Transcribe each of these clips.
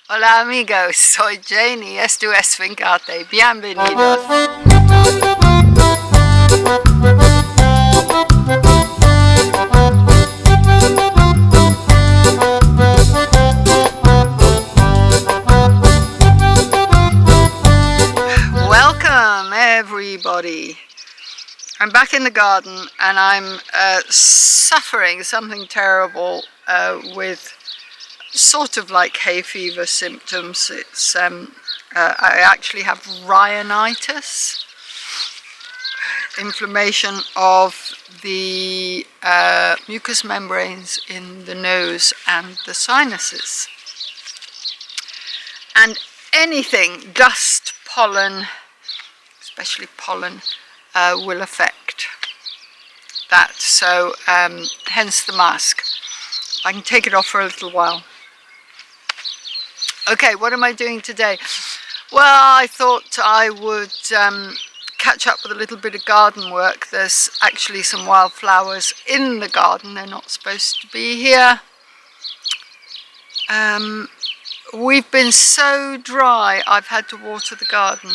Hola amigos, soy Janie, esto es Fincate, bienvenidos. Welcome everybody. I'm back in the garden and I'm suffering something terrible with sort of like hay fever symptoms. It's I actually have rhinitis, inflammation of the mucous membranes in the nose and the sinuses, and anything, dust, pollen, especially pollen, will affect that, so hence the mask. I can take it off for a little while. Okay, what am I doing today? Well, I thought I would catch up with a little bit of garden work. There's actually some wildflowers in the garden. They're not supposed to be here. We've been so dry, I've had to water the garden.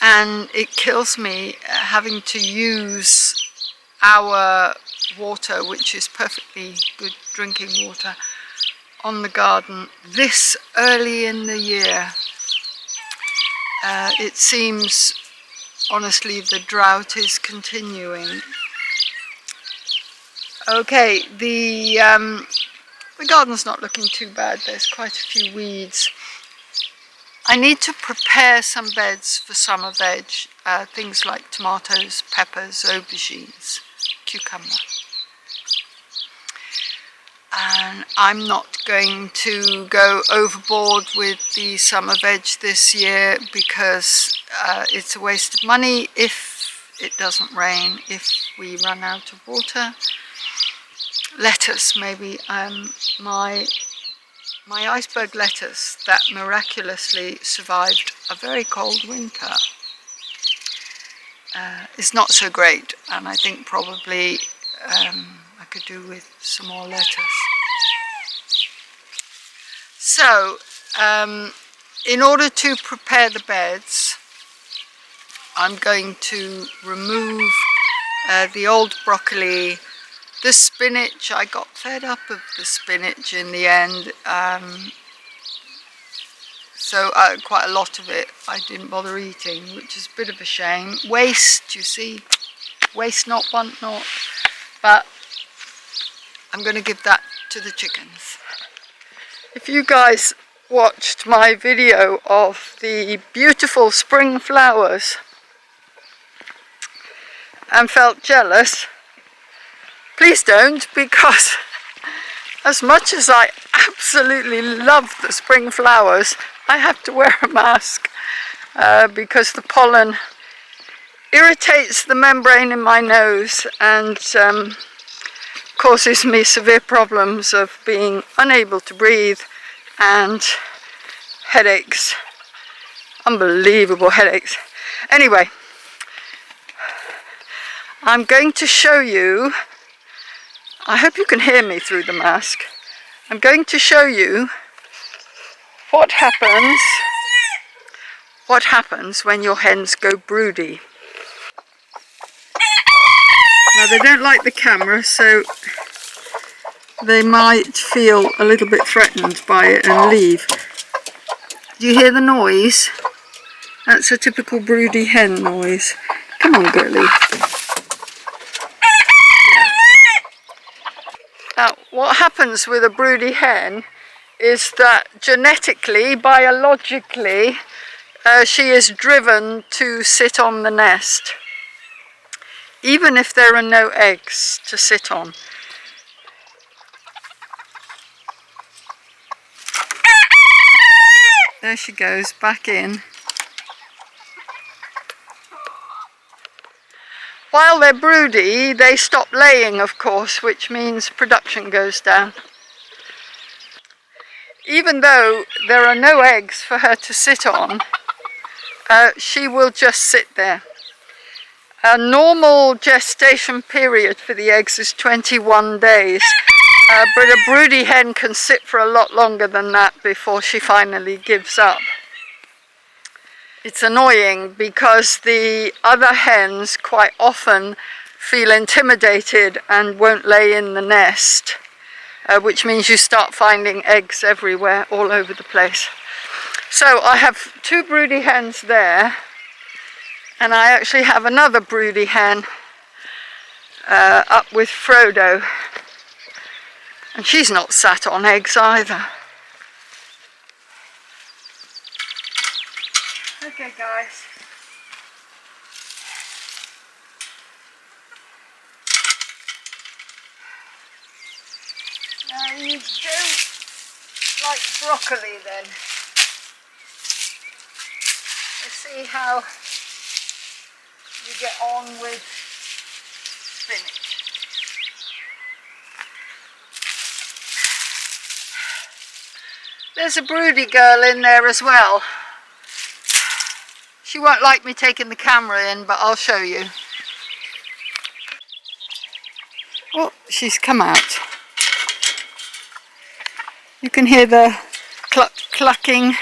And it kills me having to use our water, which is perfectly good drinking water, on the garden this early in the year. It seems, honestly, the drought is continuing. Okay, the garden's not looking too bad. There's quite a few weeds. I need to prepare some beds for summer veg, things like tomatoes, peppers, aubergines, cucumber. And I'm not going to go overboard with the summer veg this year because it's a waste of money if it doesn't rain, if we run out of water. Lettuce, maybe. My iceberg lettuce that miraculously survived a very cold winter is not so great, and I think probably I could do with some more lettuce. So, in order to prepare the beds, I'm going to remove the old broccoli, the spinach. I got fed up of the spinach in the end, so quite a lot of it I didn't bother eating, which is a bit of a shame. Waste, you see, waste not, want not, but I'm going to give that to the chickens. If you guys watched my video of the beautiful spring flowers and felt jealous, please don't, because as much as I absolutely love the spring flowers, I have to wear a mask because the pollen irritates the membrane in my nose and causes me severe problems of being unable to breathe and headaches, unbelievable headaches. Anyway, I'm going to show you, I hope you can hear me through the mask, I'm going to show you what happens when your hens go broody. Now they don't like the camera, so they might feel a little bit threatened by it and leave. Do you hear the noise? That's a typical broody hen noise. Come on, girlie. Now, what happens with a broody hen is that genetically, biologically, she is driven to sit on the nest, even if there are no eggs to sit on. There she goes, back in. While they're broody, they stop laying, of course, which means production goes down. Even though there are no eggs for her to sit on, she will just sit there. A normal gestation period for the eggs is 21 days, But a broody hen can sit for a lot longer than that before she finally gives up. It's annoying because the other hens quite often feel intimidated and won't lay in the nest, which means you start finding eggs everywhere, all over the place. So I have 2 broody hens there, and I actually have another broody hen up with Frodo, and she's not sat on eggs either. Okay guys, now you don't like broccoli then. Let's see how you get on with spinach. There's a broody girl in there as well. She won't like me taking the camera in, but I'll show you. Oh, she's come out. You can hear the clucking.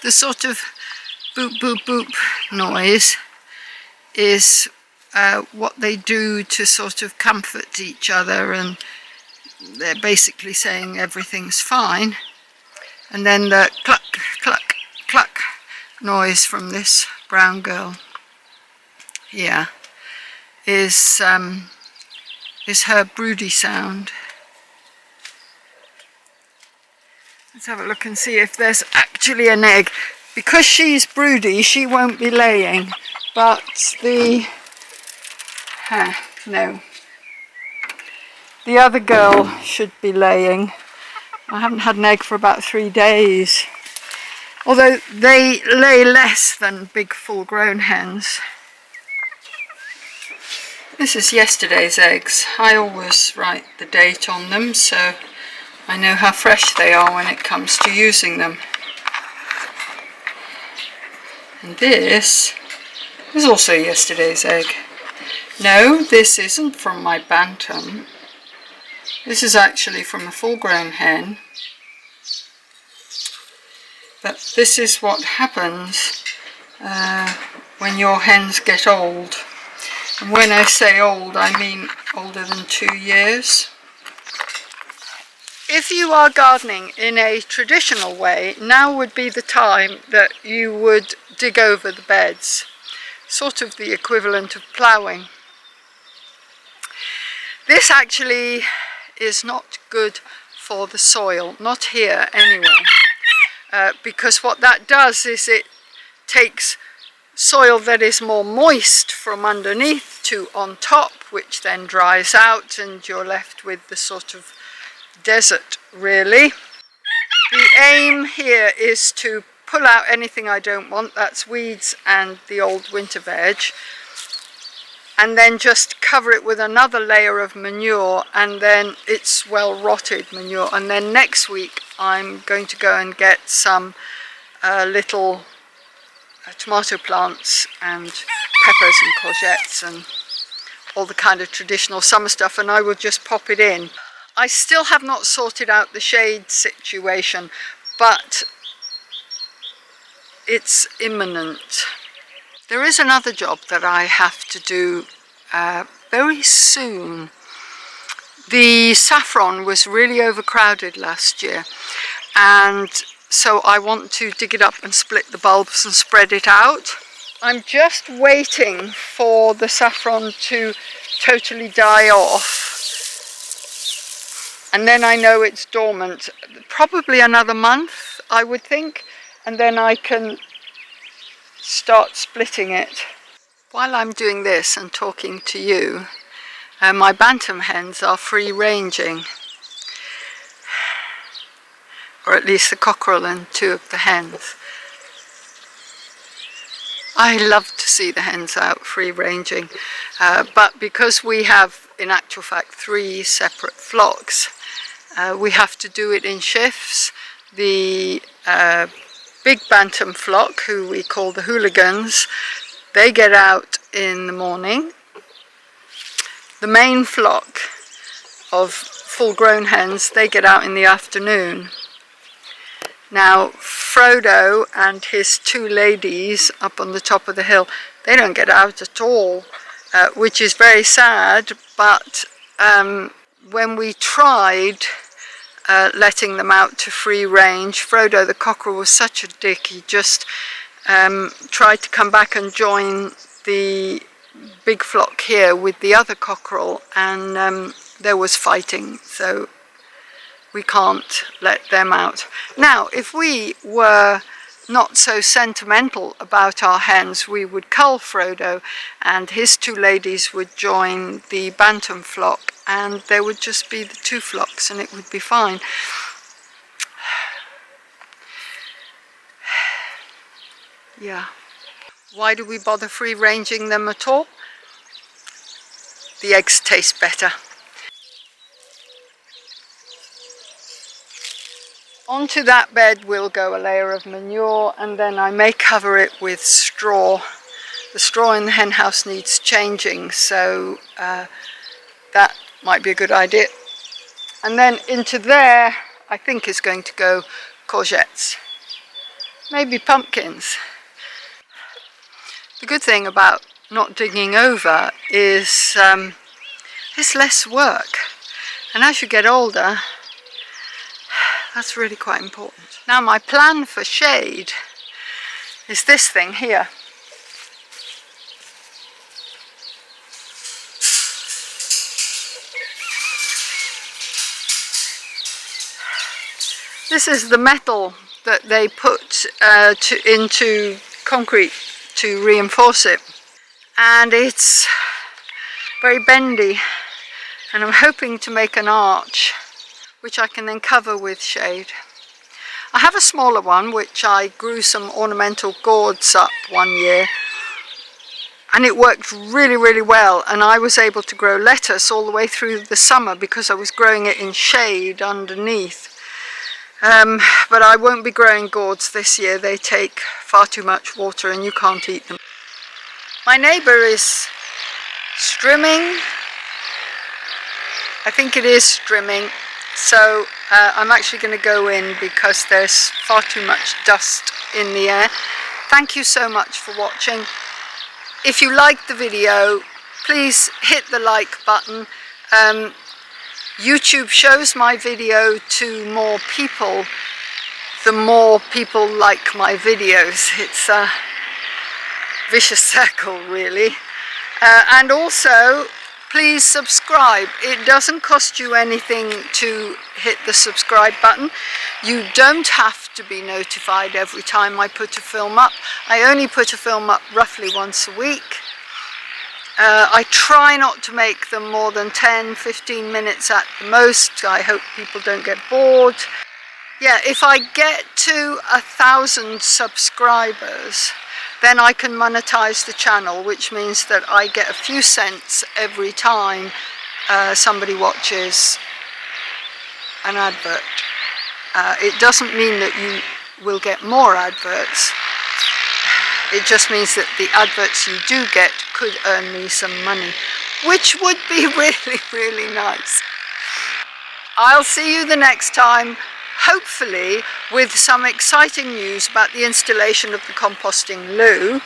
The sort of boop boop boop noise is what they do to sort of comfort each other, and they're basically saying everything's fine. And then the cluck cluck cluck noise from this brown girl here is her broody sound. Let's have a look and see if there's actually an egg. Because she's broody, she won't be laying, but the other girl should be laying. I haven't had an egg for about 3 days, although they lay less than big full-grown hens. This is yesterday's eggs. I always write the date on them, so I know how fresh they are when it comes to using them. And this is also yesterday's egg. No, this isn't from my bantam. This is actually from a full-grown hen. But this is what happens when your hens get old. And when I say old, I mean older than 2 years. If you are gardening in a traditional way, now would be the time that you would dig over the beds, sort of the equivalent of ploughing. This actually is not good for the soil, not here anyway, because what that does is it takes soil that is more moist from underneath to on top, which then dries out and you're left with the sort of desert, really. The aim here is to pull out anything I don't want, that's weeds and the old winter veg, and then just cover it with another layer of manure, and then it's well rotted manure. And then next week I'm going to go and get some little tomato plants and peppers and courgettes and all the kind of traditional summer stuff, and I will just pop it in. I still have not sorted out the shade situation, but it's imminent. There is another job that I have to do very soon. The saffron was really overcrowded last year, and so I want to dig it up and split the bulbs and spread it out. I'm just waiting for the saffron to totally die off, and then I know it's dormant. Probably another month, I would think, and then I can start splitting it. While I'm doing this and talking to you, my bantam hens are free ranging, or at least the cockerel and 2 of the hens. I love to see the hens out free ranging, but because we have in actual fact 3 separate flocks, we have to do it in shifts. The big bantam flock, who we call the hooligans, they get out in the morning. The main flock of full-grown hens, they get out in the afternoon. Now Frodo and his 2 ladies up on the top of the hill, they don't get out at all, which is very sad, but when we tried letting them out to free range, Frodo the cockerel was such a dick, he just tried to come back and join the big flock here with the other cockerel, and there was fighting, so we can't let them out. Now, if we were not so sentimental about our hens, we would cull Frodo and his 2 ladies would join the bantam flock, and there would just be the 2 flocks and it would be fine. Yeah. Why do we bother free ranging them at all? The eggs taste better. Onto that bed will go a layer of manure, and then I may cover it with straw. The straw in the hen house needs changing, so that might be a good idea. And then into there, I think is going to go courgettes, maybe pumpkins. The good thing about not digging over is it's less work, and as you get older, that's really quite important. Now my plan for shade is this thing here. This is the metal that they put into concrete to reinforce it, and it's very bendy, and I'm hoping to make an arch which I can then cover with shade. I have a smaller one which I grew some ornamental gourds up one year, and it worked really well, and I was able to grow lettuce all the way through the summer because I was growing it in shade underneath. But I won't be growing gourds this year. They take far too much water and you can't eat them. My neighbour is strimming. I think it is strimming. So I'm actually going to go in because there's far too much dust in the air. Thank you so much for watching. If you liked the video, please hit the like button. YouTube shows my video to more people, the more people like my videos. It's a vicious circle, really. And also, please subscribe. It doesn't cost you anything to hit the subscribe button. You don't have to be notified every time I put a film up. I only put a film up roughly once a week. I try not to make them more than 10-15 minutes at the most. I hope people don't get bored. Yeah, if I get to 1,000 subscribers, then I can monetize the channel, which means that I get a few cents every time somebody watches an advert. It doesn't mean that you will get more adverts. It just means that the adverts you do get could earn me some money, which would be really nice. I'll see you the next time, hopefully with some exciting news about the installation of the composting loo.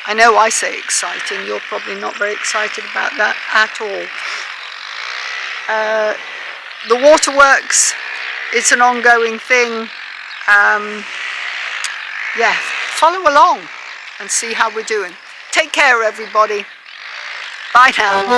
I know I say exciting, you're probably not very excited about that at all. The waterworks, it's an ongoing thing. Yeah, follow along and see how we're doing. Take care, everybody. Bye now.